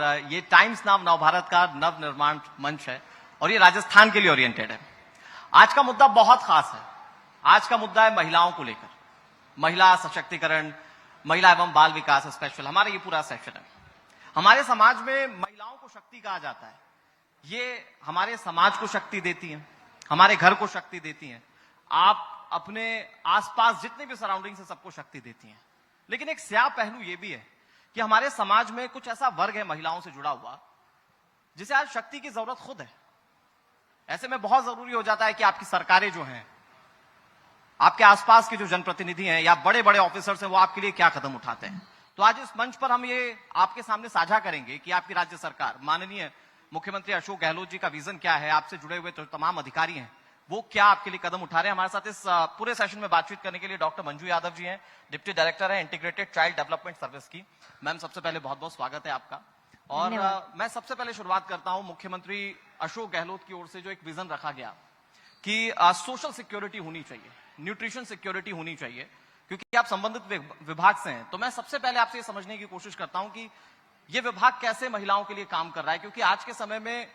ये टाइम्स नाम नवभारत का नव निर्माण मंच है और ये राजस्थान के लिए ओरिएंटेड है। आज का मुद्दा बहुत खास है। आज का मुद्दा है महिलाओं को लेकर, महिला सशक्तिकरण, महिला एवं बाल विकास स्पेशल, हमारा ये पूरा सेक्शन है। हमारे समाज में महिलाओं को शक्ति कहा जाता है। ये हमारे समाज को शक्ति देती हैं, हमारे घर को शक्ति देती हैं, आप अपने आसपास जितने भी सराउंडिंग्स है सबको शक्ति देती हैं। लेकिन एक स्याह पहलू ये भी है कि हमारे समाज में कुछ ऐसा वर्ग है महिलाओं से जुड़ा हुआ जिसे आज शक्ति की जरूरत खुद है। ऐसे में बहुत जरूरी हो जाता है कि आपकी सरकारें जो हैं, आपके आसपास के जो जनप्रतिनिधि हैं या बड़े बड़े ऑफिसर्स हैं, वो आपके लिए क्या कदम उठाते हैं। तो आज इस मंच पर हम ये आपके सामने साझा करेंगे कि आपकी राज्य सरकार, माननीय मुख्यमंत्री अशोक गहलोत जी का विजन क्या है, आपसे जुड़े हुए जो तमाम अधिकारी हैं वो क्या आपके लिए कदम उठा रहे हैं। हमारे साथ इस पूरे सेशन में बातचीत करने के लिए डॉक्टर मंजू यादव जी हैं, डिप्टी डायरेक्टर है इंटीग्रेटेड चाइल्ड डेवलपमेंट सर्विस की। मैम, सबसे पहले बहुत बहुत स्वागत है आपका। और मैं सबसे पहले शुरुआत करता हूं मुख्यमंत्री अशोक गहलोत की ओर से जो एक विजन रखा गया कि सोशल सिक्योरिटी होनी चाहिए, न्यूट्रिशन सिक्योरिटी होनी चाहिए, क्योंकि आप संबंधित विभाग से हैं। तो मैं सबसे पहले आपसे ये समझने की कोशिश करता हूं कि ये विभाग कैसे महिलाओं के लिए काम कर रहा है, क्योंकि आज के समय में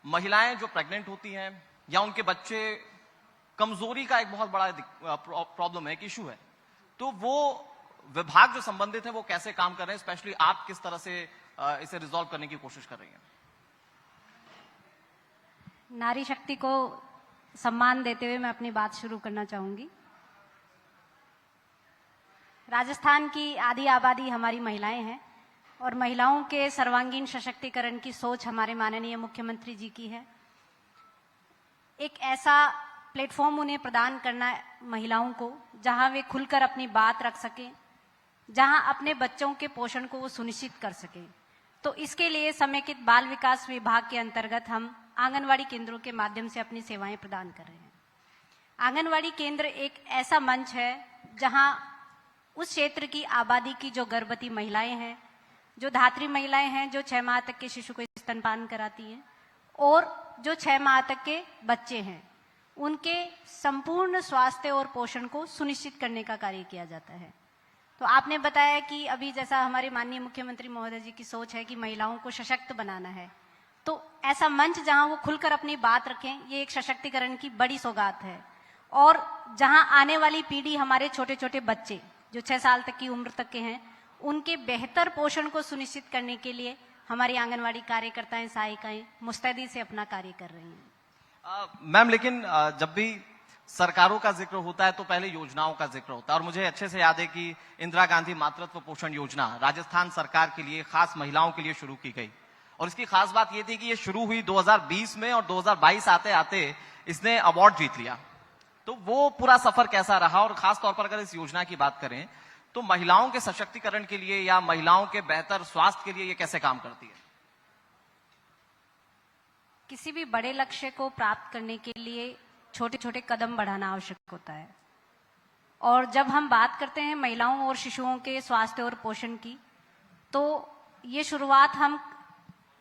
महिलाएं जो प्रेग्नेंट होती हैं या उनके बच्चे, कमजोरी का एक बहुत बड़ा प्रॉब्लम है, एक इशू है। तो वो विभाग जो संबंधित है वो कैसे काम कर रहे हैं, स्पेशली आप किस तरह से इसे रिजॉल्व करने की कोशिश कर रही हैं। नारी शक्ति को सम्मान देते हुए मैं अपनी बात शुरू करना चाहूंगी। राजस्थान की आधी आबादी हमारी महिलाएं हैं और महिलाओं के सर्वांगीण सशक्तिकरण की सोच हमारे माननीय मुख्यमंत्री जी की है। एक ऐसा प्लेटफॉर्म उन्हें प्रदान करना महिलाओं को जहां वे खुलकर अपनी बात रख सकें, जहां अपने बच्चों के पोषण को वो सुनिश्चित कर सकें। तो इसके लिए समेकित बाल विकास विभाग के अंतर्गत हम आंगनवाड़ी केंद्रों के माध्यम से अपनी सेवाएं प्रदान कर रहे हैं। आंगनवाड़ी केंद्र एक ऐसा मंच है जहां उस क्षेत्र की आबादी की जो गर्भवती महिलाएं हैं, जो धात्री महिलाएं हैं, जो 6 माह तक के शिशु को स्तनपान कराती हैं, और जो 6 माह तक के बच्चे हैं, उनके संपूर्ण स्वास्थ्य और पोषण को सुनिश्चित करने का कार्य किया जाता है। तो आपने बताया कि अभी जैसा हमारे माननीय मुख्यमंत्री महोदय जी की सोच है कि महिलाओं को सशक्त बनाना है, तो ऐसा मंच जहां वो खुलकर अपनी बात रखें, ये एक सशक्तिकरण की बड़ी सौगात है। और जहां आने वाली पीढ़ी, हमारे छोटे छोटे बच्चे जो 6 साल तक की उम्र तक के हैं, उनके बेहतर पोषण को सुनिश्चित करने के लिए हमारी आंगनवाड़ी कार्यकर्ताएं, सहायिकाएं मुस्तैदी से अपना कार्य कर रही हैं। मैम, लेकिन जब भी सरकारों का जिक्र होता है तो पहले योजनाओं का जिक्र होता है, और मुझे अच्छे से याद है कि इंदिरा गांधी मातृत्व पोषण योजना राजस्थान सरकार के लिए, खास महिलाओं के लिए शुरू की गई। और इसकी खास बात यह थी कि ये शुरू हुई 2020 में और 2022 आते आते इसने अवार्ड जीत लिया। तो वो पूरा सफर कैसा रहा, और खास तौर पर अगर इस योजना की बात करें तो महिलाओं के सशक्तिकरण के लिए या महिलाओं के बेहतर स्वास्थ्य के लिए ये कैसे काम करती है। किसी भी बड़े लक्ष्य को प्राप्त करने के लिए छोटे छोटे कदम बढ़ाना आवश्यक होता है। और जब हम बात करते हैं महिलाओं और शिशुओं के स्वास्थ्य और पोषण की, तो ये शुरुआत हम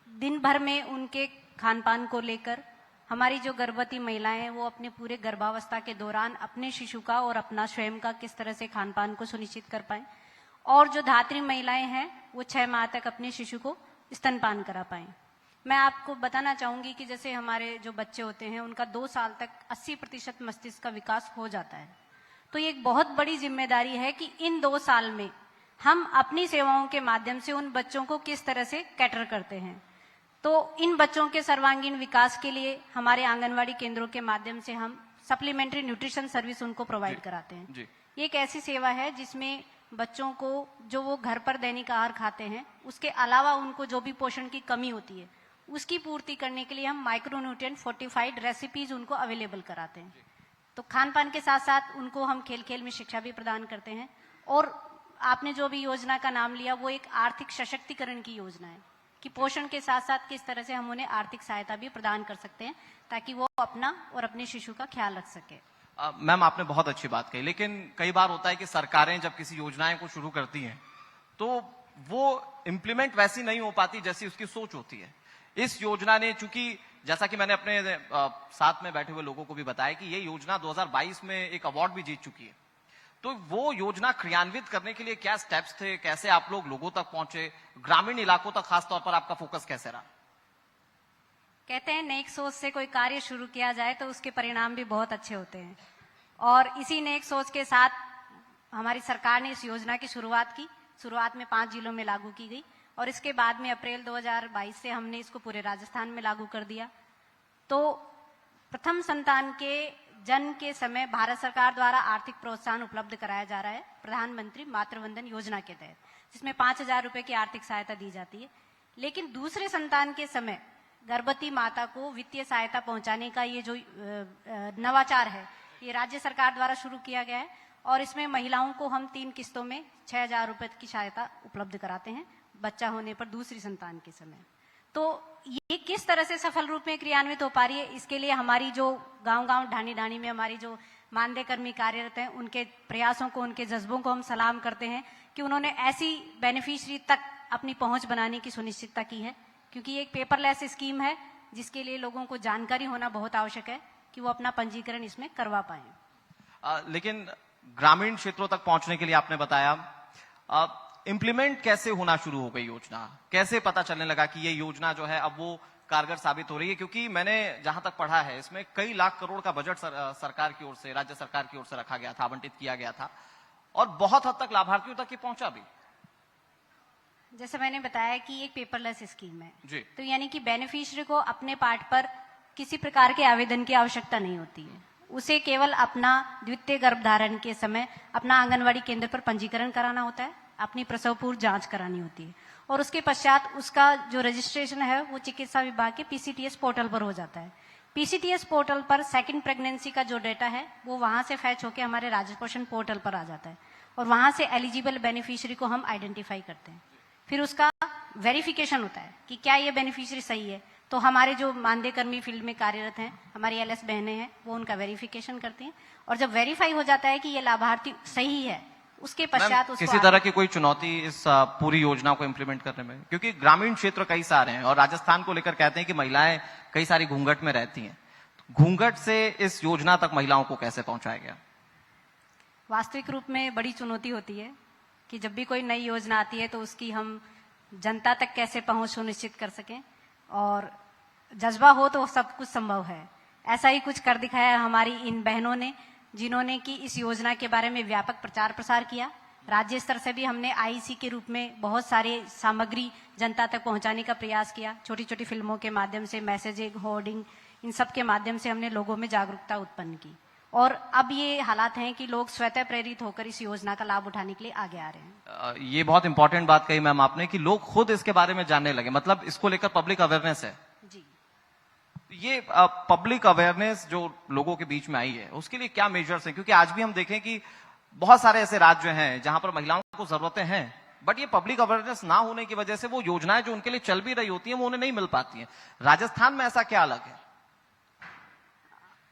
दिन भर में उनके खान पान को लेकर, हमारी जो गर्भवती महिलाएं हैं वो अपने पूरे गर्भावस्था के दौरान अपने शिशु का और अपना स्वयं का किस तरह से खान पान को सुनिश्चित कर पाएं, और जो धात्री महिलाएं हैं वो 6 माह तक अपने शिशु को स्तनपान करा पाएं। मैं आपको बताना चाहूंगी कि जैसे हमारे जो बच्चे होते हैं उनका 2 साल तक 80% मस्तिष्क का विकास हो जाता है। तो ये एक बहुत बड़ी जिम्मेदारी है कि इन 2 साल में हम अपनी सेवाओं के माध्यम से उन बच्चों को किस तरह से कैटर करते हैं। तो इन बच्चों के सर्वांगीण विकास के लिए हमारे आंगनवाड़ी केंद्रों के माध्यम से हम सप्लीमेंट्री न्यूट्रिशन सर्विस उनको प्रोवाइड कराते हैं। ये एक ऐसी सेवा है जिसमें बच्चों को जो वो घर पर दैनिक आहार खाते हैं, उसके अलावा उनको जो भी पोषण की कमी होती है उसकी पूर्ति करने के लिए हम माइक्रोन्यूट्रिएंट फोर्टिफाइड रेसिपीज उनको अवेलेबल कराते हैं। तो खान पान के साथ साथ उनको हम खेल खेल में शिक्षा भी प्रदान करते हैं। और आपने जो भी योजना का नाम लिया वो एक आर्थिक सशक्तिकरण की योजना है कि पोषण के साथ साथ किस तरह से हम उन्हें आर्थिक सहायता भी प्रदान कर सकते हैं ताकि वो अपना और अपने शिशु का ख्याल रख सके। मैम, आपने बहुत अच्छी बात कही, लेकिन कई बार होता है कि सरकारें जब किसी योजनाएं को शुरू करती हैं तो वो इम्प्लीमेंट वैसी नहीं हो पाती जैसी उसकी सोच होती है। इस योजना ने, चूंकि जैसा कि मैंने अपने साथ में बैठे हुए लोगों को भी बताया कि ये योजना 2022 में एक अवार्ड भी जीत चुकी है, तो वो योजना क्रियान्वित करने के लिए क्या स्टेप्स थे, कैसे आप लोग लोगों तक पहुंचे, ग्रामीण इलाकों तक खास तौर पर आपका फोकस कैसे रहा? कहते हैं नेक सोच से कोई कार्य शुरू किया जाए तो उसके परिणाम भी बहुत अच्छे होते हैं, और इसी नेक सोच के साथ हमारी सरकार ने इस योजना की शुरुआत की। शुरुआत में 5 जिलों में लागू की गई और इसके बाद में अप्रैल 2022 से हमने इसको पूरे राजस्थान में लागू कर दिया। तो प्रथम संतान के जन्म के समय भारत सरकार द्वारा आर्थिक प्रोत्साहन उपलब्ध कराया जा रहा है प्रधानमंत्री मातृवंदन योजना के तहत, जिसमें 5,000 रुपए की आर्थिक सहायता दी जाती है। लेकिन दूसरे संतान के समय गर्भवती माता को वित्तीय सहायता पहुंचाने का ये जो नवाचार है, ये राज्य सरकार द्वारा शुरू किया गया है और इसमें महिलाओं को हम 3 किस्तों में 6,000 रुपए की सहायता उपलब्ध कराते हैं बच्चा होने पर दूसरी संतान के समय। तो ये किस तरह से सफल रूप में क्रियान्वित हो पा रही है, इसके लिए हमारी जो गांव-गांव ढाणी-ढाणी में हमारी जो मानदेय कर्मी कार्यरत हैं, उनके प्रयासों को, उनके जज्बों को हम सलाम करते हैं कि उन्होंने ऐसी बेनिफिशियरी तक अपनी पहुंच बनाने की सुनिश्चितता की है, क्योंकि ये एक पेपरलेस स्कीम है जिसके लिए लोगों को जानकारी होना बहुत आवश्यक है कि वो अपना पंजीकरण इसमें करवा पाए। लेकिन ग्रामीण क्षेत्रों तक पहुंचने के लिए आपने बताया, इम्प्लीमेंट कैसे होना शुरू हो गई योजना, कैसे पता चलने लगा कि ये योजना जो है अब वो कारगर साबित हो रही है? क्योंकि मैंने जहां तक पढ़ा है इसमें कई लाख करोड़ का बजट सरकार की ओर से, राज्य सरकार की ओर से रखा गया था, आवंटित किया गया था और बहुत हद तक लाभार्थियों तक ये पहुंचा भी। जैसे मैंने बताया कि एक पेपरलेस स्कीम है जी। तो यानी कि बेनिफिशियरी को अपने पार्ट पर किसी प्रकार के आवेदन की आवश्यकता नहीं होती है। उसे केवल अपना द्वितीय गर्भधारण के समय अपना आंगनवाड़ी केंद्र पर पंजीकरण कराना होता है, अपनी प्रसव पूर्व जांच करानी होती है और उसके पश्चात उसका जो रजिस्ट्रेशन है वो चिकित्सा विभाग के पीसीटीएस पोर्टल पर हो जाता है। पीसीटीएस पोर्टल पर सेकंड प्रेगनेंसी का जो डेटा है वो वहां से फैच होकर हमारे राज्य पोषण पोर्टल पर आ जाता है और वहां से एलिजिबल बेनिफिशियरी को हम आइडेंटिफाई करते हैं। फिर उसका वेरिफिकेशन होता है कि क्या ये बेनिफिशियरी सही है, तो हमारे जो मानदेय कर्मी फील्ड में कार्यरत हैं, हमारी एलएस बहनें हैं, वो उनका वेरिफिकेशन करती हैं और जब वेरीफाई हो जाता है कि ये लाभार्थी सही है, उसके पश्चात उसको किसी तरह की कोई चुनौती इस पूरी योजना को इम्प्लीमेंट करने में? क्योंकि ग्रामीण क्षेत्र कई सारे हैं और राजस्थान को लेकर कहते हैं कि महिलाएं कई सारी घूंघट में रहती हैं। घूंघट से इस योजना तक महिलाओं को कैसे पहुंचाया गया? वास्तविक रूप में बड़ी चुनौती होती है कि जब भी कोई नई योजना आती है तो उसकी हम जनता तक कैसे पहुंच सुनिश्चित कर सकें, और जज्बा हो तो सब कुछ संभव है। ऐसा ही कुछ कर दिखाया हमारी इन बहनों ने, जिन्होंने कि इस योजना के बारे में व्यापक प्रचार प्रसार किया। राज्य स्तर से भी हमने आईसी के रूप में बहुत सारे सामग्री जनता तक पहुंचाने का प्रयास किया। छोटी छोटी फिल्मों के माध्यम से, मैसेजिंग, होर्डिंग, इन सब के माध्यम से हमने लोगों में जागरूकता उत्पन्न की और अब ये हालात हैं कि लोग स्वतः प्रेरित होकर इस योजना का लाभ उठाने के लिए आगे आ रहे हैं। ये बहुत इंपॉर्टेंट बात कही मैम आपने कि लोग खुद इसके बारे में जानने लगे, मतलब इसको लेकर पब्लिक अवेयरनेस है। जी, ये पब्लिक अवेयरनेस जो लोगों के बीच में आई है उसके लिए क्या मेजर्स हैं? क्योंकि आज भी हम देखें कि बहुत सारे ऐसे राज्य हैं जहां पर महिलाओं को जरूरतें हैं, बट ये पब्लिक अवेयरनेस ना होने की वजह से वो योजनाएं जो उनके लिए चल भी रही होती हैं वो उन्हें नहीं मिल पाती हैं। राजस्थान में ऐसा क्या अलग है?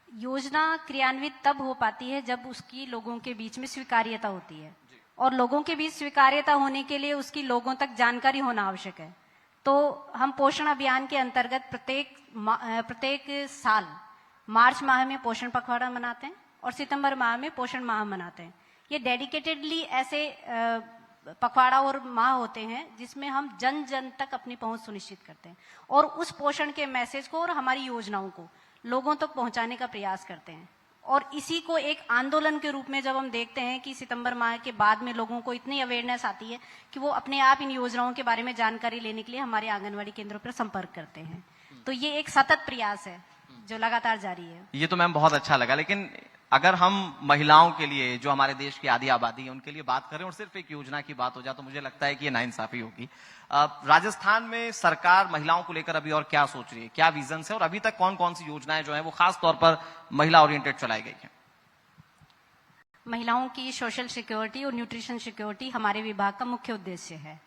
योजना क्रियान्वित तब हो पाती है जब उसकी लोगों के बीच में स्वीकार्यता होती है और लोगों के बीच स्वीकार्यता होने के लिए उसकी लोगों तक जानकारी होना आवश्यक है। तो हम पोषण अभियान के अंतर्गत प्रत्येक साल मार्च माह में पोषण पखवाड़ा मनाते हैं और सितंबर माह में पोषण माह मनाते हैं। ये डेडिकेटेडली ऐसे पखवाड़ा और माह होते हैं जिसमें हम जन जन तक अपनी पहुंच सुनिश्चित करते हैं और उस पोषण के मैसेज को और हमारी योजनाओं को लोगों तक पहुंचाने का प्रयास करते हैं। और इसी को एक आंदोलन के रूप में जब हम देखते हैं कि सितंबर माह के बाद में लोगों को इतनी अवेयरनेस आती है कि वो अपने आप इन योजनाओं के बारे में जानकारी लेने के लिए हमारे आंगनवाड़ी केंद्रों पर संपर्क करते हैं। तो ये एक सतत प्रयास है जो लगातार जारी है। ये तो मैम बहुत अच्छा लगा, लेकिन अगर हम महिलाओं के लिए, जो हमारे देश की आधी आबादी है, उनके लिए बात करें और सिर्फ एक योजना की बात हो जाए तो मुझे लगता है कि ये नाइंसाफी होगी। राजस्थान में सरकार महिलाओं को लेकर अभी और क्या सोच रही है, क्या विजन है और अभी तक कौन कौन सी योजनाएं जो है वो खास तौर पर महिला ओरिएंटेड चलाई गई है? महिलाओं की सोशल सिक्योरिटी और न्यूट्रिशन सिक्योरिटी हमारे विभाग का मुख्य उद्देश्य है।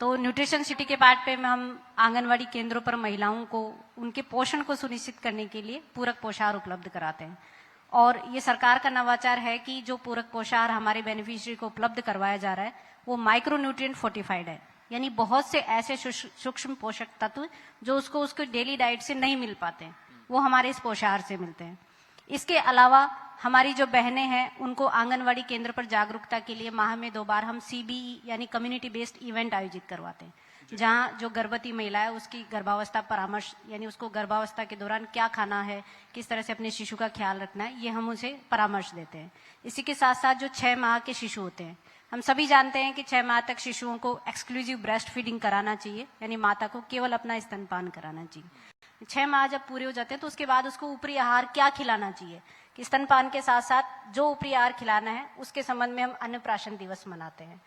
तो न्यूट्रिशन सिटी के पार्ट पे में हम आंगनवाड़ी केंद्रों पर महिलाओं को उनके पोषण को सुनिश्चित करने के लिए पूरक पोषाहार उपलब्ध कराते हैं और ये सरकार का नवाचार है कि जो पूरक पोषाहार हमारे बेनिफिशियरी को उपलब्ध करवाया जा रहा है वो माइक्रो न्यूट्रिएंट फोर्टिफाइड है, यानी बहुत से ऐसे सूक्ष्म पोषक तत्व जो उसको डेली डाइट से नहीं मिल पाते हैं वो हमारे इस पोषाहार से मिलते हैं। इसके अलावा हमारी जो बहनें हैं उनको आंगनवाड़ी केंद्र पर जागरूकता के लिए माह में 2 बार हम CBE यानी कम्युनिटी बेस्ड इवेंट आयोजित करवाते हैं, जहां जो गर्भवती महिला है उसकी गर्भावस्था परामर्श यानी उसको गर्भावस्था के दौरान क्या खाना है, किस तरह से अपने शिशु का ख्याल रखना है, ये हम उसे परामर्श देते हैं। इसी के साथ साथ जो 6 माह के शिशु होते हैं, हम सभी जानते हैं कि 6 माह तक शिशुओं को एक्सक्लूसिव ब्रेस्ट फीडिंग कराना चाहिए, यानी माता को केवल अपना स्तनपान कराना चाहिए। 6 माह जब पूरे हो जाते हैं तो उसके बाद उसको ऊपरी आहार क्या खिलाना चाहिए, कि स्तनपान के साथ साथ जो ऊपरी आहार खिलाना है उसके संबंध में हम अन्नप्राशन दिवस मनाते हैं।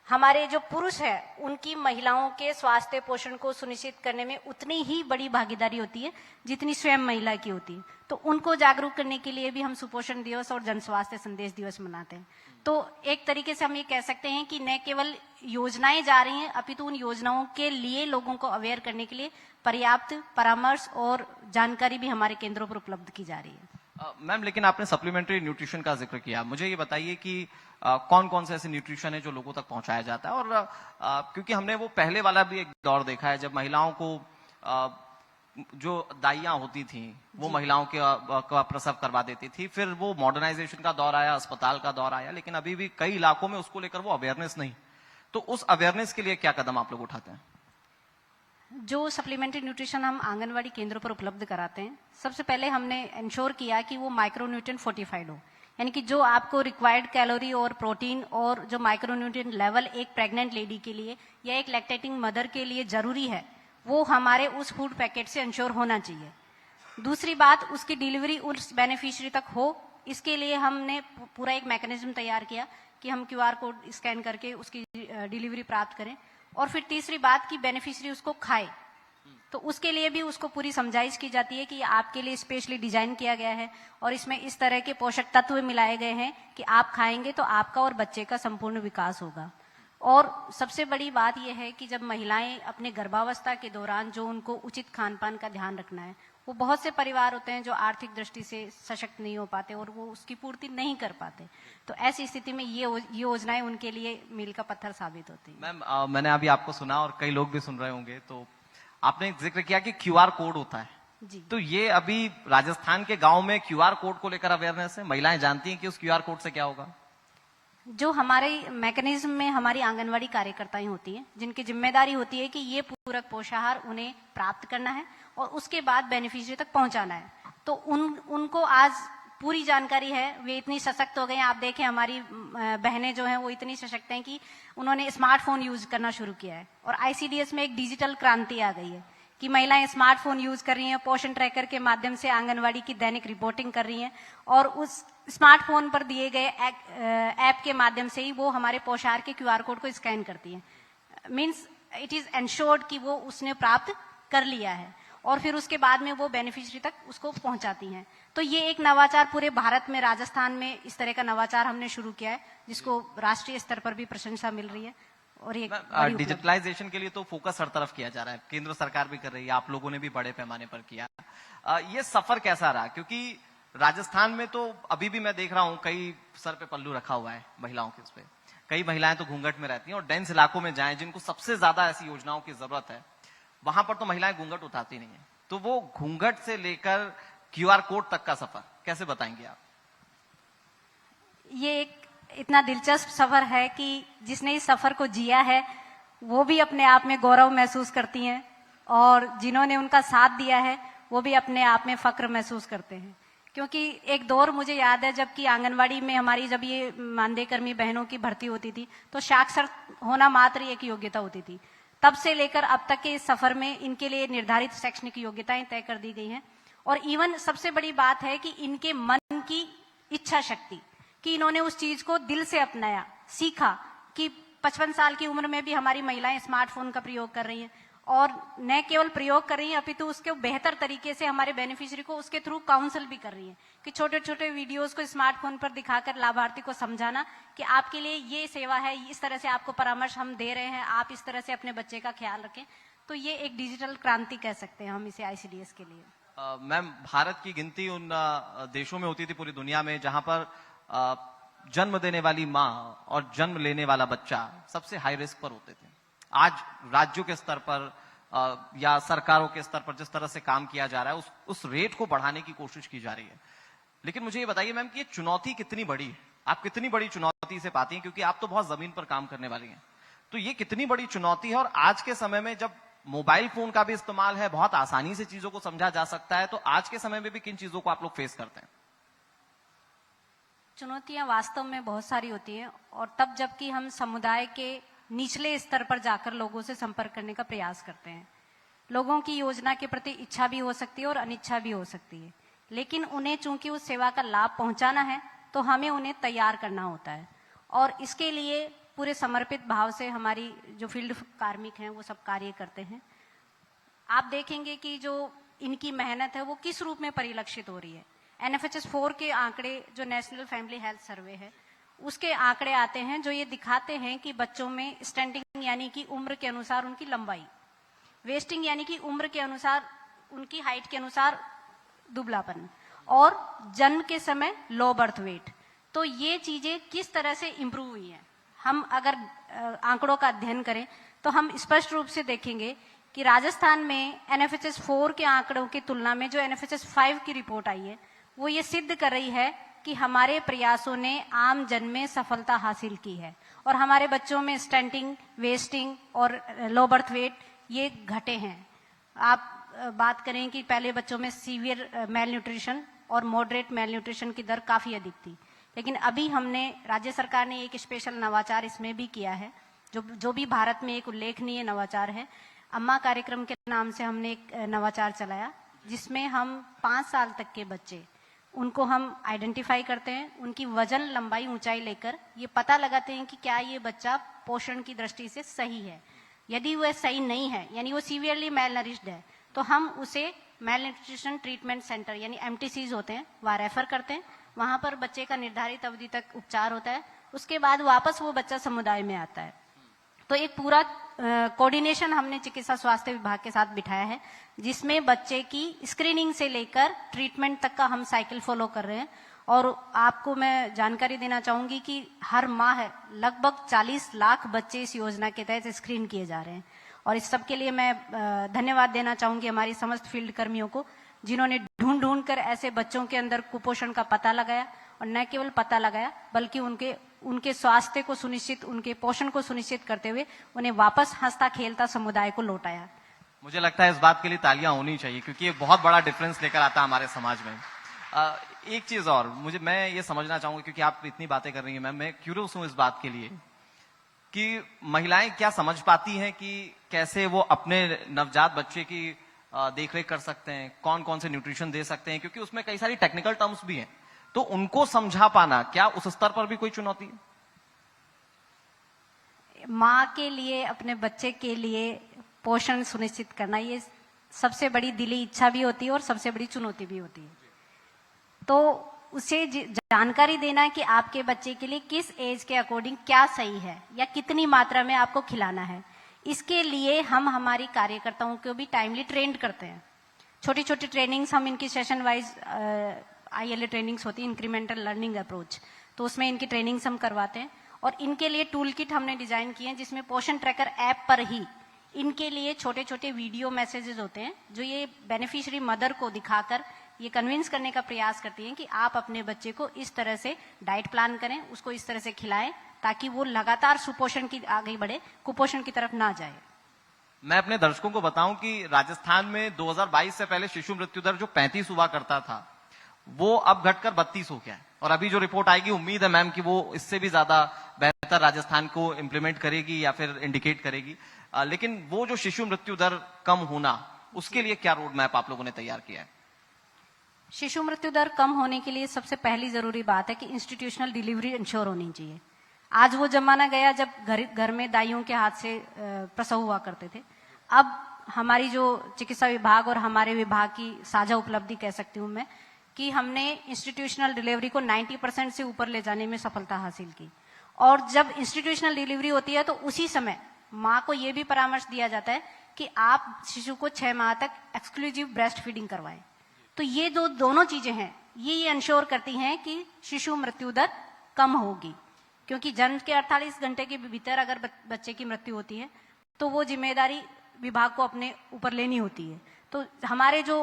हमारे जो पुरुष हैं उनकी महिलाओं के स्वास्थ्य पोषण को सुनिश्चित करने में उतनी ही बड़ी भागीदारी होती है जितनी स्वयं महिला की होती है। तो उनको जागरूक करने के लिए भी हम सुपोषण दिवस और जन स्वास्थ्य संदेश दिवस मनाते हैं। तो एक तरीके से हम ये कह सकते हैं कि न केवल योजनाएं जा रही हैं, अपितु उन योजनाओं के लिए लोगों को अवेयर करने के लिए पर्याप्त परामर्श और जानकारी भी हमारे केंद्रों पर उपलब्ध की जा रही है। मैम, लेकिन आपने सप्लीमेंट्री न्यूट्रिशन का जिक्र किया, मुझे ये बताइए कि कौन कौन से ऐसे न्यूट्रिशन है जो लोगों तक पहुंचाया जाता है, और क्योंकि हमने वो पहले वाला भी एक दौर देखा है जब महिलाओं को जो दाइयां होती थी वो महिलाओं के का प्रसव करवा देती थी, फिर वो मॉडर्नाइजेशन का दौर आया, अस्पताल का दौर आया, लेकिन अभी भी कई इलाकों में उसको लेकर वो अवेयरनेस नहीं। तो उस अवेयरनेस के लिए क्या कदम आप लोग उठाते हैं? जो सप्लीमेंट्री न्यूट्रिशन हम आंगनवाड़ी केंद्रों पर उपलब्ध कराते हैं, सबसे पहले हमने इंश्योर किया कि वो माइक्रोन्यूट्रिएंट फोर्टिफाइड हो, यानी कि जो आपको रिक्वायर्ड कैलोरी और प्रोटीन और जो माइक्रोन्यूट्रिएंट लेवल एक प्रेग्नेंट लेडी के लिए या एक लैक्टेटिंग मदर के लिए जरूरी है, वो हमारे उस फूड पैकेट से इंश्योर होना चाहिए। दूसरी बात, उसकी डिलीवरी उस बेनिफिशियरी तक हो, इसके लिए हमने पूरा एक मैकेनिज्म तैयार किया कि हम QR कोड स्कैन करके उसकी डिलीवरी प्राप्त करें। और फिर तीसरी बात कि बेनिफिशियरी उसको खाए, तो उसके लिए भी उसको पूरी समझाइश की जाती है कि आपके लिए स्पेशली डिजाइन किया गया है और इसमें इस तरह के पोषक तत्व मिलाए गए हैं कि आप खाएंगे तो आपका और बच्चे का संपूर्ण विकास होगा। और सबसे बड़ी बात यह है कि जब महिलाएं अपने गर्भावस्था के दौरान जो उनको उचित खान पान का ध्यान रखना है, वो बहुत से परिवार होते हैं जो आर्थिक दृष्टि से सशक्त नहीं हो पाते और वो उसकी पूर्ति नहीं कर पाते, तो ऐसी स्थिति में ये योजनाएं उनके लिए मील का पत्थर साबित होती है। मैम, मैंने अभी आपको सुना और कई लोग भी सुन रहे होंगे, तो आपने जिक्र किया कि QR कोड होता है जी। तो ये अभी राजस्थान के गांव में QR कोड को लेकर अवेयरनेस है, महिलाएं जानती हैं कि उस QR कोड से क्या होगा? जो हमारे मैकेनिज्म में हमारी आंगनवाड़ी कार्यकर्ताएं होती हैं, जिनकी जिम्मेदारी होती है कि ये पूरक पोषाहार उन्हें प्राप्त करना है और उसके बाद बेनिफिशियरी तक पहुंचाना है, तो उनको आज पूरी जानकारी है। वे इतनी सशक्त हो गए हैं, आप देखें हमारी बहनें जो हैं वो इतनी सशक्त हैं कि उन्होंने स्मार्टफोन यूज करना शुरू किया है और ICDS में एक डिजिटल क्रांति आ गई है कि महिलाएं स्मार्टफोन यूज कर रही हैं, पोषण ट्रैकर के माध्यम से आंगनवाड़ी की दैनिक रिपोर्टिंग कर रही हैं और उस स्मार्टफोन पर दिए गए ऐप के माध्यम से ही वो हमारे पोषाहार के QR कोड को स्कैन करती हैं। मीन्स इट इज एंश्योर्ड कि वो उसने प्राप्त कर लिया है और फिर उसके बाद में वो बेनिफिशियरी तक उसको पहुंचाती हैं। तो ये एक नवाचार पूरे भारत में, राजस्थान में इस तरह का नवाचार हमने शुरू किया है जिसको राष्ट्रीय स्तर पर भी प्रशंसा मिल रही है। और ये डिजिटलाइजेशन के लिए तो फोकस हर तरफ किया जा रहा है, केंद्र सरकार भी कर रही है, आप लोगों ने भी बड़े पैमाने पर किया। ये सफर कैसा रहा? क्योंकि राजस्थान में तो अभी भी मैं देख रहा हूं कई सर पे पल्लू रखा हुआ है महिलाओं के, इस पे कई महिलाएं तो घूंघट में रहती हैं और डेंस इलाकों में जाएं जिनको सबसे ज्यादा ऐसी योजनाओं की जरूरत है, वहां पर तो महिलाएं घूंघट उठाती नहीं है। तो वो घूंघट से लेकर QR कोड तक का सफर कैसे बताएंगे आप? ये एक इतना दिलचस्प सफर है कि जिसने इस सफर को जिया है वो भी अपने आप में गौरव महसूस करती हैं और जिन्होंने उनका साथ दिया है वो भी अपने आप में फक्र महसूस करते हैं। क्योंकि एक दौर मुझे याद है जबकि आंगनवाड़ी में हमारी जब ये मानदेय कर्मी बहनों की भर्ती होती थी तो साक्षर होना मात्र एक योग्यता होती थी। तब से लेकर अब तक के इस सफर में इनके लिए निर्धारित शैक्षणिक योग्यताएं तय कर दी गई हैं और इवन सबसे बड़ी बात है कि इनके मन की इच्छा शक्ति कि इन्होंने उस चीज को दिल से अपनाया, सीखा कि 55 साल की उम्र में भी हमारी महिलाएं स्मार्टफोन का प्रयोग कर रही हैं और न केवल प्रयोग कर रही हैं अपितु उसके बेहतर तरीके से हमारे बेनिफिशियरी को उसके थ्रू काउंसिल भी कर रही हैं कि छोटे छोटे वीडियोस को स्मार्टफोन पर दिखाकर लाभार्थी को समझाना कि आपके लिए ये सेवा है, इस तरह से आपको परामर्श हम दे रहे हैं, आप इस तरह से अपने बच्चे का ख्याल रखें। तो ये एक डिजिटल क्रांति कह सकते हैं हम इसे ICDS के लिए। मैम, भारत की गिनती उन देशों में होती थी पूरी दुनिया में जहां पर जन्म देने वाली माँ और जन्म लेने वाला बच्चा सबसे हाई रिस्क पर होते थे। आज राज्यों के स्तर पर या सरकारों के स्तर पर जिस तरह से काम किया जा रहा है उस रेट को बढ़ाने की कोशिश की जा रही है, लेकिन मुझे ये बताइए मैम कि ये चुनौती कितनी बड़ी है, आप कितनी बड़ी चुनौती से पाती हैं, क्योंकि आप तो बहुत जमीन पर काम करने वाली हैं, तो ये कितनी बड़ी चुनौती है। और आज के समय में जब मोबाइल फोन का भी इस्तेमाल है, बहुत आसानी से चीजों को समझा जा सकता है, तो आज के समय में भी किन चीजों को आप लोग फेस करते हैं? चुनौतियां वास्तव में बहुत सारी होती हैं, और तब जबकि हम समुदाय के निचले स्तर पर जाकर लोगों से संपर्क करने का प्रयास करते हैं। लोगों की योजना के प्रति इच्छा भी हो सकती है और अनिच्छा भी हो सकती है, लेकिन उन्हें चूंकि उस सेवा का लाभ पहुंचाना है तो हमें उन्हें तैयार करना होता है, और इसके लिए पूरे समर्पित भाव से हमारी जो फील्ड कार्मिक हैं वो सब कार्य करते हैं। आप देखेंगे कि जो इनकी मेहनत है वो किस रूप में परिलक्षित हो रही है। NFHS 4 के आंकड़े, जो नेशनल फैमिली हेल्थ सर्वे है, उसके आंकड़े आते हैं जो ये दिखाते हैं कि बच्चों में स्टैंडिंग यानी कि उम्र के अनुसार उनकी लंबाई, वेस्टिंग यानी कि उम्र के अनुसार उनकी हाइट के अनुसार दुबलापन, और जन्म के समय लो बर्थ वेट, तो ये चीजें किस तरह से इंप्रूव हुई हैं। हम अगर आंकड़ों का अध्ययन करें तो हम स्पष्ट रूप से देखेंगे कि राजस्थान में NFHS 4 के आंकड़ों की तुलना में जो NFHS 5 की रिपोर्ट आई है वो ये सिद्ध कर रही है कि हमारे प्रयासों ने आम जन में सफलता हासिल की है, और हमारे बच्चों में स्टंटिंग, वेस्टिंग और लो बर्थ वेट ये घटे हैं। आप बात करें कि पहले बच्चों में सीवियर मेल न्यूट्रिशन और मॉडरेट मेल न्यूट्रिशन की दर काफी अधिक थी, लेकिन अभी हमने, राज्य सरकार ने एक स्पेशल नवाचार इसमें भी किया है, जो भी भारत में एक उल्लेखनीय नवाचार है। अम्मा कार्यक्रम के नाम से हमने एक नवाचार चलाया, जिसमें हम 5 साल तक के बच्चे, उनको हम आइडेंटिफाई करते हैं, उनकी वजन, लंबाई, ऊंचाई लेकर ये पता लगाते हैं कि क्या ये बच्चा पोषण की दृष्टि से सही है। यदि वह सही नहीं है, यानी वो सीवियरली मेल नरिश्ड है, तो हम उसे मेल न्यूट्रिशन ट्रीटमेंट सेंटर यानी MTCs होते हैं वहाँ रेफर करते हैं। वहां पर बच्चे का निर्धारित अवधि तक उपचार होता है, उसके बाद वापस वो बच्चा समुदाय में आता है। तो एक पूरा कोऑर्डिनेशन हमने चिकित्सा स्वास्थ्य विभाग के साथ बिठाया है, जिसमें बच्चे की स्क्रीनिंग से लेकर ट्रीटमेंट तक का हम साइकिल फॉलो कर रहे हैं। और आपको मैं जानकारी देना चाहूंगी कि हर माह लगभग 40 लाख बच्चे इस योजना के तहत स्क्रीन किए जा रहे हैं, और इस सब के लिए मैं धन्यवाद देना चाहूंगी हमारी समस्त फील्ड कर्मियों को, जिन्होंने ढूंढ ढूंढ कर ऐसे बच्चों के अंदर कुपोषण का पता लगाया, और न केवल पता लगाया बल्कि उनके स्वास्थ्य को सुनिश्चित, उनके पोषण को सुनिश्चित करते हुए उन्हें वापस हंसता खेलता समुदाय को लौटाया। मुझे लगता है इस बात के लिए तालियां होनी चाहिए, क्योंकि ये बहुत बड़ा डिफरेंस लेकर आता है हमारे समाज में। एक चीज और मैं ये समझना चाहूंगा, क्योंकि आप इतनी बातें कर रही हैं मैम, मैं क्यूरियस हूं इस बात के लिए कि महिलाएं क्या समझ पाती हैं कि कैसे वो अपने नवजात बच्चे की देखरेख कर सकते हैं, कौन कौन से न्यूट्रिशन दे सकते हैं, क्योंकि उसमें कई सारी टेक्निकल टर्म्स भी हैं, तो उनको समझा पाना, क्या उस स्तर पर भी कोई चुनौती है? माँ के लिए, अपने बच्चे के लिए पोषण सुनिश्चित करना, ये सबसे बड़ी दिली इच्छा भी होती है और सबसे बड़ी चुनौती भी होती है। तो उसे जानकारी देना कि आपके बच्चे के लिए किस एज के अकॉर्डिंग क्या सही है या कितनी मात्रा में आपको खिलाना है, इसके लिए हम हमारी कार्यकर्ताओं को भी टाइमली ट्रेंड करते हैं। छोटी छोटी ट्रेनिंग्स हम इनकी सेशन वाइज ILA ट्रेनिंग्स होती है, इंक्रीमेंटल लर्निंग अप्रोच, तो उसमें इनकी ट्रेनिंग्स हम करवाते हैं। और इनके लिए टूल किट हमने डिजाइन किए हैं, जिसमें पोषण ट्रैकर ऐप पर ही इनके लिए छोटे छोटे वीडियो मैसेजेस होते हैं, जो ये बेनिफिशियरी मदर को दिखाकर ये कन्विंस करने का प्रयास करती हैं कि आप अपने बच्चे को इस तरह से डाइट प्लान करें, उसको इस तरह से खिलाएं, ताकि वो लगातार सुपोषण की आगे बढ़े, कुपोषण की तरफ ना जाए। मैं अपने दर्शकों को बताऊं कि राजस्थान में 2022 से पहले शिशु मृत्यु दर जो 35 हुआ करता था, वो अब घटकर 32 हो गया है। और अभी जो रिपोर्ट आएगी, उम्मीद है मैम कि वो इससे भी ज्यादा बेहतर राजस्थान को इंप्लीमेंट करेगी या फिर इंडिकेट करेगी। लेकिन वो जो शिशु मृत्यु दर कम होना, उसके लिए क्या रोड मैप आप लोगों ने तैयार किया है? शिशु मृत्यु दर कम होने के लिए सबसे पहली जरूरी बात है कि इंस्टीट्यूशनल डिलीवरी इंश्योर होनी चाहिए। आज वो जमाना गया जब घर में दाइयों के हाथ से प्रसव हुआ करते थे। अब हमारी जो चिकित्सा विभाग और हमारे विभाग की साझा उपलब्धि कह सकती हूँ मैं, कि हमने इंस्टीट्यूशनल डिलीवरी को 90% से ऊपर ले जाने में सफलता हासिल की। और जब इंस्टीट्यूशनल डिलीवरी होती है तो उसी समय माँ को यह भी परामर्श दिया जाता है कि आप शिशु को 6 माह तक एक्सक्लूसिव ब्रेस्ट फीडिंग करवाएं। तो ये दोनों चीजें हैं, ये इंश्योर करती हैं कि शिशु मृत्यु दर कम होगी, क्योंकि जन्म के 48 घंटे के भीतर अगर बच्चे की मृत्यु होती है तो वो जिम्मेदारी विभाग को अपने ऊपर लेनी होती है। तो हमारे जो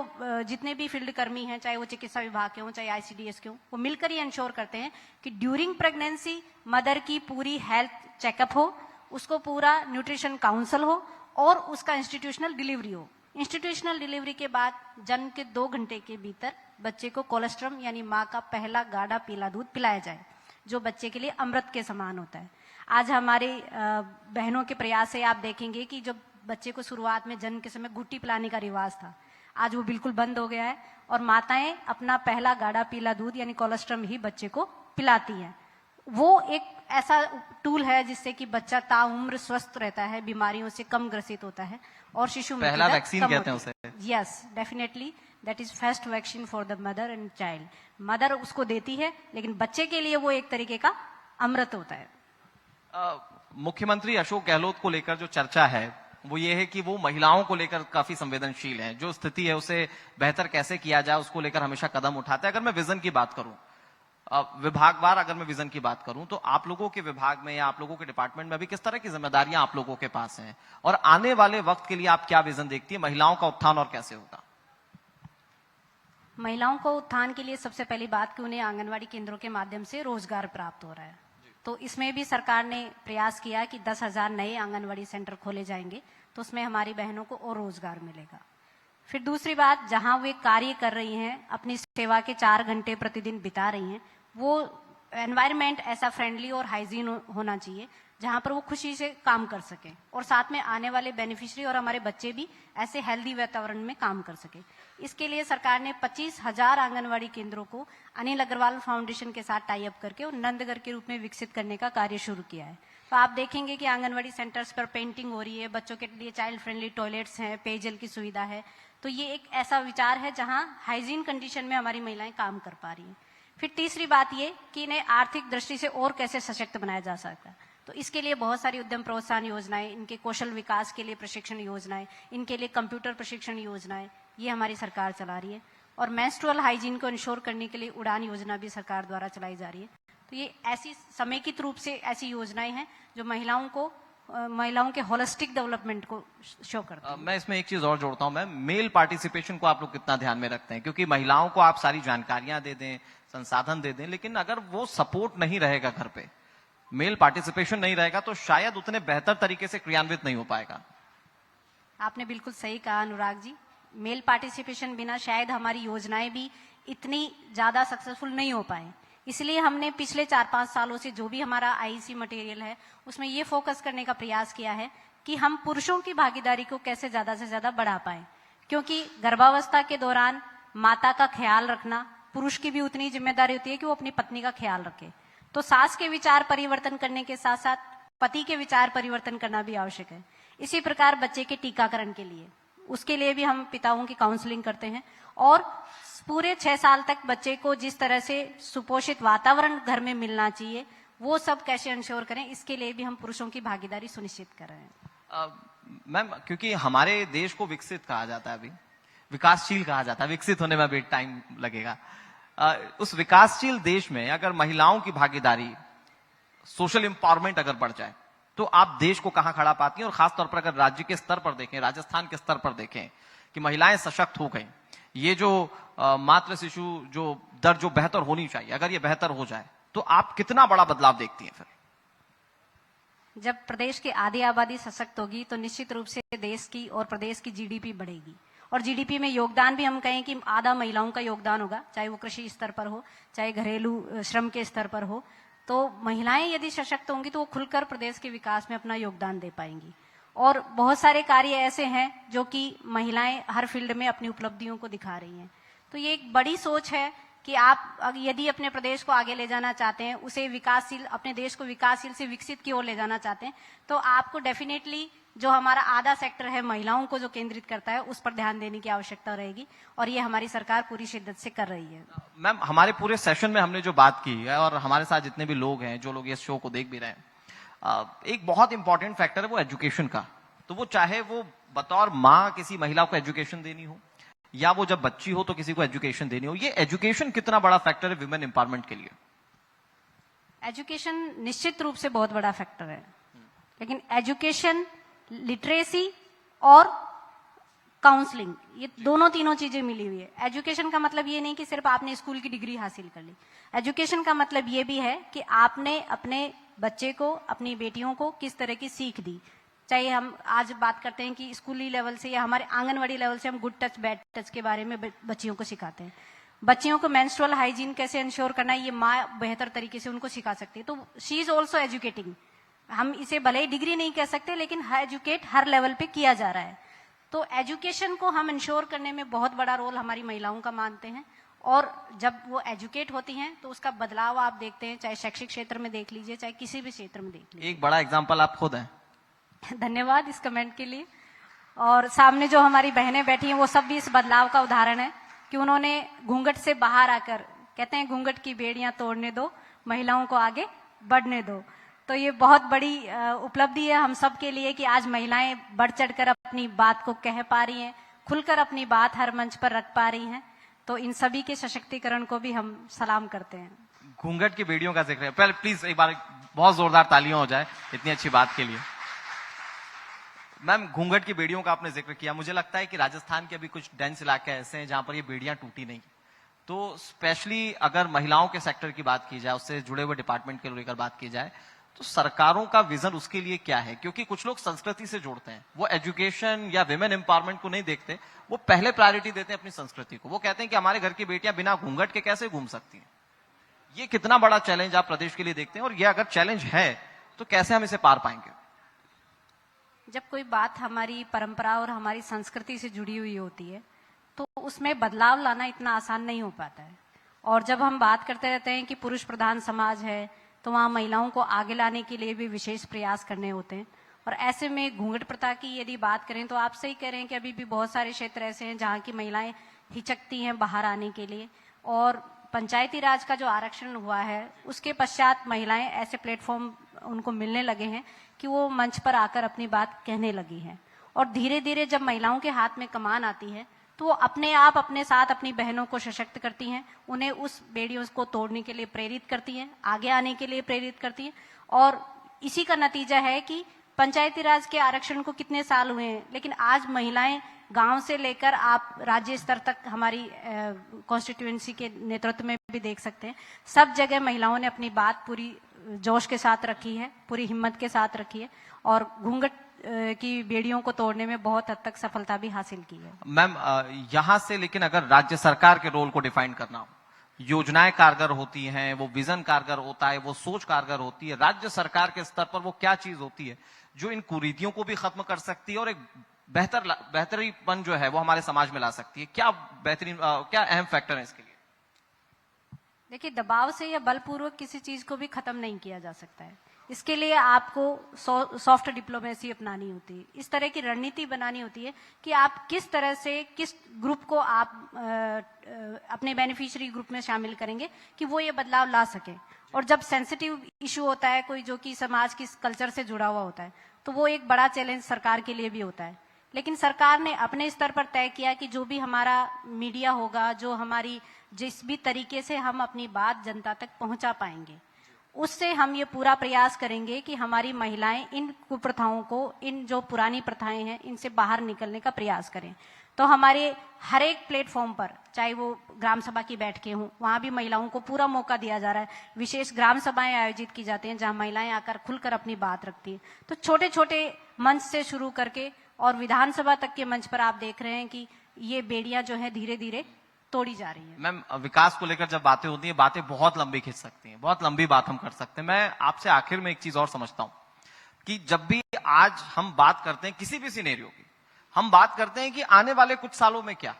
जितने भी फील्ड कर्मी हैं, चाहे वो चिकित्सा विभाग के हों, चाहे ICDS के हों, वो मिलकर ही इंश्योर करते हैं कि ड्यूरिंग प्रेगनेंसी मदर की पूरी हेल्थ चेकअप हो, उसको पूरा न्यूट्रिशन काउंसल हो और उसका इंस्टीट्यूशनल डिलीवरी हो। इंस्टीट्यूशनल डिलीवरी के बाद जन्म के 2 घंटे के भीतर बच्चे को कोलेस्ट्रम यानी माँ का पहला गाढ़ा पीला दूध पिलाया जाए, जो बच्चे के लिए अमृत के समान होता है। आज हमारे बहनों के प्रयास से आप देखेंगे कि जब बच्चे को शुरुआत में जन्म के समय घुट्टी पिलाने का रिवाज था, आज वो बिल्कुल बंद हो गया है और माताएं अपना पहला गाढ़ा पीला दूध यानी कोलेस्ट्रम ही बच्चे को पिलाती हैं। वो एक ऐसा टूल है जिससे कि बच्चा ताउम्र स्वस्थ रहता है, बीमारियों से कम ग्रसित होता है और शिशु पहला वैक्सीन कहते हैं उसे। Yes, definitely that is first vaccine for the mother and child. Mother उसको देती है, लेकिन बच्चे के लिए वो एक तरीके का अमृत होता है। मुख्यमंत्री अशोक गहलोत को लेकर जो चर्चा है वो ये है कि वो महिलाओं को लेकर काफी संवेदनशील है, जो स्थिति है उसे बेहतर कैसे किया जाए उसको लेकर हमेशा कदम उठाते हैं। अगर मैं विजन की बात करूं, विभागवार अगर मैं विजन की बात करूं, तो आप लोगों के विभाग में या आप लोगों के डिपार्टमेंट में अभी किस तरह की जिम्मेदारियां आप लोगों के पास हैं और आने वाले वक्त के लिए आप क्या विजन देखती है, महिलाओं का उत्थान और कैसे होगा? महिलाओं को उत्थान के लिए सबसे पहली बात कि उन्हें आंगनवाड़ी केंद्रों के माध्यम से रोजगार प्राप्त हो रहा है, तो इसमें भी सरकार ने प्रयास किया कि 10,000 नए आंगनवाड़ी सेंटर खोले जाएंगे, तो उसमें हमारी बहनों को और रोजगार मिलेगा। फिर दूसरी बात, जहां वे कार्य कर रही हैं, अपनी सेवा के 4 घंटे प्रतिदिन बिता रही हैं, वो एनवायरनमेंट ऐसा फ्रेंडली और हाइजीन होना चाहिए जहां पर वो खुशी से काम कर सकें और साथ में आने वाले बेनिफिशियरी और हमारे बच्चे भी ऐसे हेल्दी वातावरण में काम कर सके। इसके लिए सरकार ने 25,000 आंगनवाड़ी केंद्रों को अनिल अग्रवाल फाउंडेशन के साथ टाई अप करके और नंदघर के रूप में विकसित करने का कार्य शुरू किया है। तो आप देखेंगे कि आंगनवाड़ी सेंटर्स पर पेंटिंग हो रही है, बच्चों के लिए चाइल्ड फ्रेंडली टॉयलेट्स हैं, पेयजल की सुविधा है। तो ये एक ऐसा विचार है जहां हाइजीन कंडीशन में हमारी महिलाएं काम कर पा रही हैं। फिर तीसरी बात ये कि इन्हें आर्थिक दृष्टि से और कैसे सशक्त बनाया जा सकता है, तो इसके लिए बहुत सारी उद्यम प्रोत्साहन योजनाएं, इनके कौशल विकास के लिए प्रशिक्षण योजनाएं, इनके लिए कंप्यूटर प्रशिक्षण योजनाएं, ये हमारी सरकार चला रही है। और मेंस्ट्रुअल हाइजीन को इंश्योर करने के लिए उड़ान योजना भी सरकार द्वारा चलाई जा रही है। तो ये ऐसी समेकित रूप से ऐसी योजनाएं हैं जो महिलाओं के होलिस्टिक डेवलपमेंट को शो करते हैं। मैं इसमें एक चीज और जोड़ता हूं, मैं मेल पार्टिसिपेशन को आप लोग कितना ध्यान में रखते हैं? क्योंकि महिलाओं को आप सारी जानकारियां दे दें, संसाधन दे दें, लेकिन अगर वो सपोर्ट नहीं रहेगा, घर पे मेल पार्टिसिपेशन नहीं रहेगा, तो शायद उतने बेहतर तरीके से क्रियान्वित नहीं हो पाएगा। आपने बिल्कुल सही कहा अनुराग जी, मेल पार्टिसिपेशन बिना शायद हमारी योजनाएं भी इतनी ज्यादा सक्सेसफुल नहीं हो पाए। इसलिए हमने पिछले 4-5 सालों से जो भी हमारा IEC मटेरियल है उसमें ये फोकस करने का प्रयास किया है कि हम पुरुषों की भागीदारी को कैसे ज्यादा से ज्यादा बढ़ा पाए, क्योंकि गर्भावस्था के दौरान माता का ख्याल रखना पुरुष की भी उतनी जिम्मेदारी होती है कि वो अपनी पत्नी का ख्याल रखे। तो सास के विचार परिवर्तन करने के साथ साथ पति के विचार परिवर्तन करना भी आवश्यक है। इसी प्रकार बच्चे के टीकाकरण के लिए, उसके लिए भी हम पिताओं की काउंसलिंग करते हैं और पूरे 6 साल तक बच्चे को जिस तरह से सुपोषित वातावरण घर में मिलना चाहिए वो सब कैसे इंश्योर करें, इसके लिए भी हम पुरुषों की भागीदारी सुनिश्चित कर रहे हैं। मैम, क्योंकि हमारे देश को विकसित कहा जाता है, अभी विकासशील कहा जाता है, विकसित होने में अभी टाइम लगेगा। उस विकासशील देश में अगर महिलाओं की भागीदारी, सोशल एम्पावरमेंट अगर बढ़ जाए, तो आप देश को कहां खड़ा पाती हैं? और खासतौर पर अगर राज्य के स्तर पर देखें, राजस्थान के स्तर पर देखें कि महिलाएं सशक्त हो गई, ये जो मातृ शिशु जो दर जो बेहतर होनी चाहिए, अगर ये बेहतर हो जाए तो आप कितना बड़ा बदलाव देखती हैं? फिर जब प्रदेश की आधी आबादी सशक्त होगी तो निश्चित रूप से देश की और प्रदेश की GDP बढ़ेगी और GDP में योगदान भी हम कहें कि आधा महिलाओं का योगदान होगा, चाहे वो कृषि स्तर पर हो, चाहे घरेलू श्रम के स्तर पर हो। तो महिलाएं यदि सशक्त होंगी तो वो खुलकर प्रदेश के विकास में अपना योगदान दे पाएंगी। और बहुत सारे कार्य ऐसे हैं जो कि महिलाएं हर फील्ड में अपनी उपलब्धियों को दिखा रही हैं। तो ये एक बड़ी सोच है कि आप यदि अपने प्रदेश को आगे ले जाना चाहते हैं, उसे विकासशील, अपने देश को विकासशील से विकसित की ओर ले जाना चाहते हैं, तो आपको डेफिनेटली जो हमारा आधा सेक्टर है महिलाओं को जो केंद्रित करता है उस पर ध्यान देने की आवश्यकता रहेगी और ये हमारी सरकार पूरी शिद्दत से कर रही है। मैम, हमारे पूरे सेशन में हमने जो बात की है और हमारे साथ जितने भी लोग हैं, जो लोग इस शो को देख भी रहे हैं, एक बहुत इंपॉर्टेंट फैक्टर है वो एजुकेशन का। तो वो चाहे वो बतौर माँ किसी महिला को एजुकेशन देनी हो या वो जब बच्ची हो तो किसी को एजुकेशन देनी हो, ये एजुकेशन कितना बड़ा फैक्टर है विमेन एम्पावरमेंट के लिए? एजुकेशन निश्चित रूप से बहुत बड़ा फैक्टर है, लेकिन एजुकेशन, लिटरेसी और काउंसलिंग, ये दोनों तीनों चीजें मिली हुई है। एजुकेशन का मतलब ये नहीं कि सिर्फ आपने स्कूल की डिग्री हासिल कर ली। एजुकेशन का मतलब ये भी है कि आपने अपने बच्चे को, अपनी बेटियों को किस तरह की सीख दी। चाहे हम आज बात करते हैं कि स्कूली लेवल से या हमारे आंगनवाड़ी लेवल से हम गुड टच बैड टच के बारे में बच्चियों को सिखाते हैं। बच्चियों को मेंस्ट्रुअल हाइजीन कैसे इंश्योर करना है, ये माँ बेहतर तरीके से उनको सिखा सकती है। तो शी इज ऑल्सो एजुकेटिंग। हम इसे भले ही डिग्री नहीं कह सकते, लेकिन एजुकेट हर लेवल पे किया जा रहा है। तो एजुकेशन को हम इंश्योर करने में बहुत बड़ा रोल हमारी महिलाओं का मानते हैं। और जब वो एजुकेट होती हैं तो उसका बदलाव आप देखते हैं, चाहे शैक्षिक क्षेत्र में देख लीजिए, चाहे किसी भी क्षेत्र में देख लीजिए। एक बड़ा एग्जाम्पल आप खुद हैं। धन्यवाद इस कमेंट के लिए। और सामने जो हमारी बहनें बैठी हैं वो सब भी इस बदलाव का उदाहरण है कि उन्होंने घूंघट से बाहर आकर, कहते हैं घूंघट की बेड़ियां तोड़ने दो, महिलाओं को आगे बढ़ने दो। तो ये बहुत बड़ी उपलब्धि है हम सब के लिए कि आज महिलाएं बढ़ चढ़कर अपनी बात को कह पा रही हैं, खुलकर अपनी बात हर मंच पर रख पा रही हैं। तो इन सभी के सशक्तिकरण को भी हम सलाम करते हैं। घूंघट की बेड़ियों का जिक्र है, पहले प्लीज एक बार बहुत जोरदार तालियां हो जाए इतनी अच्छी बात के लिए। मैम, घूंघट की बेड़ियों का आपने जिक्र किया, मुझे लगता है कि राजस्थान के अभी कुछ डेंस इलाके ऐसे हैं जहां पर ये बेड़ियां टूटी नहीं। तो स्पेशली अगर महिलाओं के सेक्टर की बात की जाए, उससे जुड़े हुए डिपार्टमेंट के लेकर बात की जाए, तो सरकारों का विजन उसके लिए क्या है? क्योंकि कुछ लोग संस्कृति से जोड़ते हैं, वो एजुकेशन या विमेन एम्पावरमेंट को नहीं देखते, वो पहले प्रायोरिटी देते हैं अपनी संस्कृति को। वो कहते हैं कि हमारे घर की बेटियां बिना घूंघट के कैसे घूम सकती हैं। ये कितना बड़ा चैलेंज आप प्रदेश के लिए देखते हैं, और ये अगर चैलेंज है तो कैसे हम इसे पार पाएंगे? जब कोई बात हमारी परंपरा और हमारी संस्कृति से जुड़ी हुई होती है तो उसमें बदलाव लाना इतना आसान नहीं हो पाता है। और जब हम बात करते रहते हैं कि पुरुष प्रधान समाज है तो वहाँ महिलाओं को आगे लाने के लिए भी विशेष प्रयास करने होते हैं। और ऐसे में घूंघट प्रथा की यदि बात करें तो आप सही कह रहे हैं कि अभी भी बहुत सारे क्षेत्र ऐसे हैं जहाँ की महिलाएं हिचकती हैं बाहर आने के लिए। और पंचायती राज का जो आरक्षण हुआ है उसके पश्चात महिलाएं ऐसे प्लेटफॉर्म उनको मिलने लगे हैं कि वो मंच पर आकर अपनी बात कहने लगी हैं। और धीरे धीरे जब महिलाओं के हाथ में कमान आती है तो वो अपने आप अपने साथ अपनी बहनों को सशक्त करती हैं, उन्हें उस बेड़ियों को तोड़ने के लिए प्रेरित करती हैं, आगे आने के लिए प्रेरित करती हैं। और इसी का नतीजा है कि पंचायती राज के आरक्षण को कितने साल हुए हैं, लेकिन आज महिलाएं गांव से लेकर आप राज्य स्तर तक हमारी कॉन्स्टिट्यूएंसी के नेतृत्व में भी देख सकते हैं, सब जगह महिलाओं ने अपनी बात पूरी जोश के साथ रखी है, पूरी हिम्मत के साथ रखी है और घूंघट की बेड़ियों को तोड़ने में बहुत हद तक सफलता भी हासिल की है। मैम, यहां से लेकिन अगर राज्य सरकार के रोल को डिफाइन करना हो, योजनाएं कारगर होती हैं, वो विजन कारगर होता है, वो सोच कारगर होती है, राज्य सरकार के स्तर पर वो क्या चीज होती है जो इन कुरीतियों को भी खत्म कर सकती है और एक बेहतरीपन जो है वो हमारे समाज में ला सकती है? क्या बेहतरीन, क्या अहम फैक्टर है इसके लिए? देखिए, दबाव से या बलपूर्वक किसी चीज को भी खत्म नहीं किया जा सकता है। इसके लिए आपको सॉफ्ट डिप्लोमेसी अपनानी होती है, इस तरह की रणनीति बनानी होती है कि आप किस तरह से किस ग्रुप को आप अपने बेनिफिशियरी ग्रुप में शामिल करेंगे कि वो ये बदलाव ला सके। और जब सेंसिटिव इशू होता है कोई जो कि समाज की कल्चर से जुड़ा हुआ होता है तो वो एक बड़ा चैलेंज सरकार के लिए भी होता है। लेकिन सरकार ने अपने स्तर पर तय किया कि जो भी हमारा मीडिया होगा, जो हमारी जिस भी तरीके से हम अपनी बात जनता तक पहुंचा पाएंगे, उससे हम ये पूरा प्रयास करेंगे कि हमारी महिलाएं इन कुप्रथाओं को, इन जो पुरानी प्रथाएं हैं, इनसे बाहर निकलने का प्रयास करें। तो हमारे हर एक प्लेटफॉर्म पर, चाहे वो ग्राम सभा की बैठकें हों, वहां भी महिलाओं को पूरा मौका दिया जा रहा है। विशेष ग्राम सभाएं आयोजित की जाती हैं जहां महिलाएं आकर खुलकर अपनी बात रखती हैं। तो छोटे छोटे मंच से शुरू करके और विधानसभा तक के मंच पर आप देख रहे हैं कि ये बेड़ियां जो है धीरे धीरे तोड़ी जा रही है। मैम, विकास को लेकर जब बातें होती हैं, बातें बहुत लंबी खिंच सकती हैं, बहुत लंबी बात हम कर सकते हैं। मैं आपसे आखिर में एक चीज और समझता हूं कि जब भी आज हम बात करते हैं किसी भी सिनेरियो की, हम बात करते हैं कि आने वाले कुछ सालों में क्या।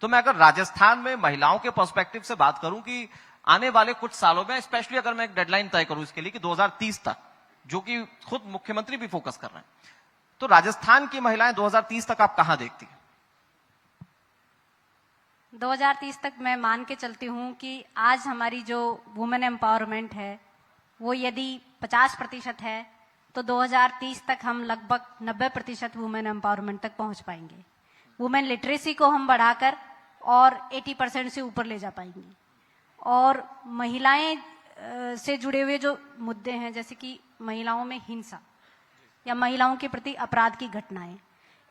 तो मैं अगर राजस्थान में महिलाओं के पर्सपेक्टिव से बात करूं कि आने वाले कुछ सालों में, स्पेशली अगर मैं एक डेडलाइन तय करूं इसके लिए कि 2030 तक, जो कि खुद मुख्यमंत्री भी फोकस कर रहे हैं, तो राजस्थान की महिलाएं 2030 तक आप कहां देखती हैं? 2030 तक मैं मान के चलती हूँ कि आज हमारी जो वुमेन एम्पावरमेंट है वो यदि 50% है तो 2030 तक हम लगभग 90% वुमेन एम्पावरमेंट तक पहुंच पाएंगे। वुमेन लिटरेसी को हम बढ़ाकर और 80% से ऊपर ले जा पाएंगे। और महिलाएं से जुड़े हुए जो मुद्दे हैं, जैसे कि महिलाओं में हिंसा या महिलाओं के प्रति अपराध की घटनाएं,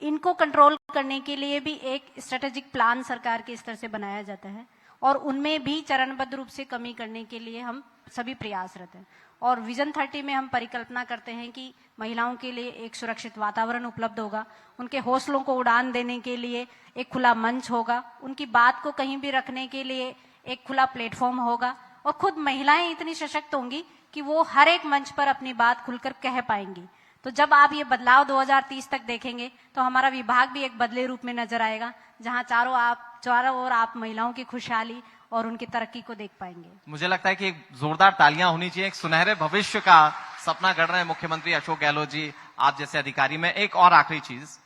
इनको कंट्रोल करने के लिए भी एक स्ट्रेटेजिक प्लान सरकार के स्तर से बनाया जाता है और उनमें भी चरणबद्ध रूप से कमी करने के लिए हम सभी प्रयासरत हैं। और विजन 30 में हम परिकल्पना करते हैं कि महिलाओं के लिए एक सुरक्षित वातावरण उपलब्ध होगा, उनके हौसलों को उड़ान देने के लिए एक खुला मंच होगा, उनकी बात को कहीं भी रखने के लिए एक खुला प्लेटफॉर्म होगा और खुद महिलाएं इतनी सशक्त होंगी कि वो हर एक मंच पर अपनी बात खुलकर कह पाएंगी। तो जब आप ये बदलाव 2030 तक देखेंगे तो हमारा विभाग भी एक बदले रूप में नजर आएगा, जहां चारों ओर आप महिलाओं की खुशहाली और उनकी तरक्की को देख पाएंगे। मुझे लगता है कि एक जोरदार तालियां होनी चाहिए। एक सुनहरे भविष्य का सपना गढ़ रहे हैं मुख्यमंत्री अशोक गहलोत जी, आप जैसे अधिकारी में। एक और आखिरी चीज,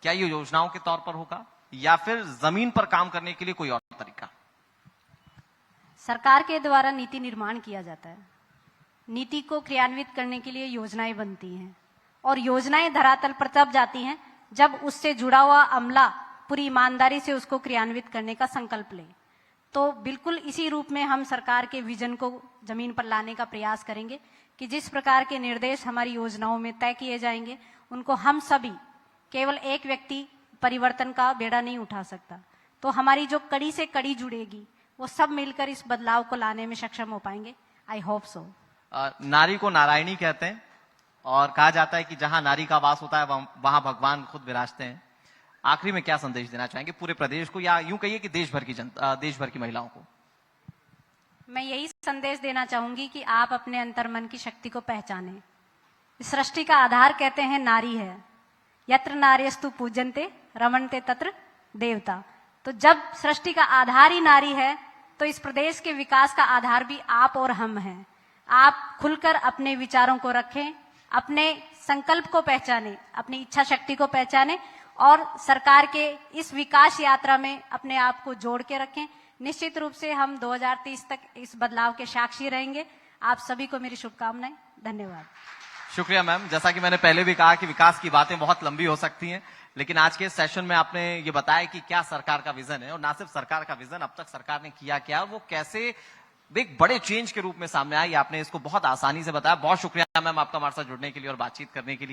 क्या ये योजनाओं के तौर पर होगा या फिर जमीन पर काम करने के लिए कोई और तरीका? सरकार के द्वारा नीति निर्माण किया जाता है, नीति को क्रियान्वित करने के लिए योजनाएं बनती हैं और योजनाएं धरातल पर तब जाती हैं जब उससे जुड़ा हुआ अमला पूरी ईमानदारी से उसको क्रियान्वित करने का संकल्प ले। तो बिल्कुल इसी रूप में हम सरकार के विजन को जमीन पर लाने का प्रयास करेंगे कि जिस प्रकार के निर्देश हमारी योजनाओं में तय किए जाएंगे उनको हम सभी, केवल एक व्यक्ति परिवर्तन का बेड़ा नहीं उठा सकता, तो हमारी जो कड़ी से कड़ी जुड़ेगी वो सब मिलकर इस बदलाव को लाने में सक्षम हो पाएंगे। I hope so. नारी को नारायणी कहते हैं और कहा जाता है कि जहां नारी का वास होता है वहां भगवान खुद विराजते हैं। आखिरी में क्या संदेश देना चाहेंगे पूरे प्रदेश को या यूं कहिए कि देश भर की जनता, देश भर की महिलाओं को? मैं यही संदेश देना चाहूंगी कि आप अपने अंतर्मन की शक्ति को पहचानें। इस सृष्टि का आधार कहते हैं नारी है। यत्र नार्यस्तु पूजन्ते रमन्ते तत्र देवता। तो जब सृष्टि का आधार ही नारी है तो इस प्रदेश के विकास का आधार भी आप और हम हैं। आप खुलकर अपने विचारों को रखें, अपने संकल्प को पहचानें, अपनी इच्छा शक्ति को पहचानें और सरकार के इस विकास यात्रा में अपने आप को जोड़ के रखें। निश्चित रूप से हम 2030 तक इस बदलाव के साक्षी रहेंगे। आप सभी को मेरी शुभकामनाएं। धन्यवाद। शुक्रिया मैम। जैसा कि मैंने पहले भी कहा कि विकास की बातें बहुत लंबी हो सकती हैं, लेकिन आज के सेशन में आपने ये बताया कि क्या सरकार का विजन है और ना सिर्फ सरकार का विजन, अब तक सरकार ने किया क्या, वो कैसे एक बड़े चेंज के रूप में सामने आया, आपने इसको बहुत आसानी से बताया। बहुत शुक्रिया मैम आपका हमारे साथ जुड़ने के लिए और बातचीत करने के लिए।